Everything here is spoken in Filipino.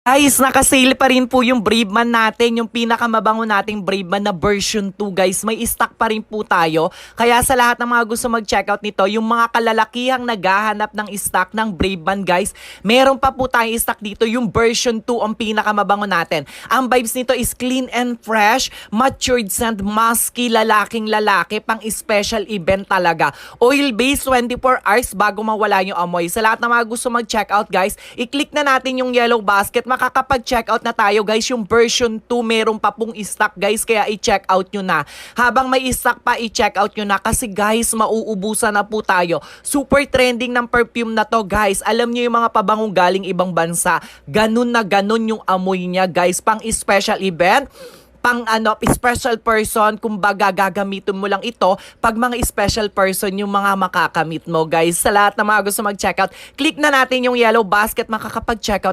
Guys, naka-sale pa rin po yung Brave Man natin, yung pinakamabango nating Brave Man na version 2 guys. May stock pa rin po tayo. Kaya sa lahat ng mga gusto mag-checkout nito, yung mga kalalakihang naghahanap ng stock ng Brave Man guys, meron pa po tayong stock dito, yung version 2 ang pinakamabango natin. Ang vibes nito is clean and fresh, matured scent, musky, lalaking lalaki, pang special event talaga. Oil-based 24 hours bago mawala yung amoy. Sa lahat ng mga gusto mag-checkout guys, i-click na natin yung yellow basket. Makakapag-checkout na tayo guys. Yung version 2 meron pa pong stock guys, kaya i-checkout nyo na. Habang may stock pa, i-checkout nyo na kasi guys, mauubusan na po tayo. Super trending ng perfume na to guys. Alam nyo yung mga pabangong galing ibang bansa, ganun na ganun yung amoy niya guys. Pang special event, pang special person, kumbaga gagamitin mo lang ito pag mga special person yung mga makakamit mo guys. Sa lahat ng mga gusto mag-checkout, click na natin yung yellow basket, makakapag-checkout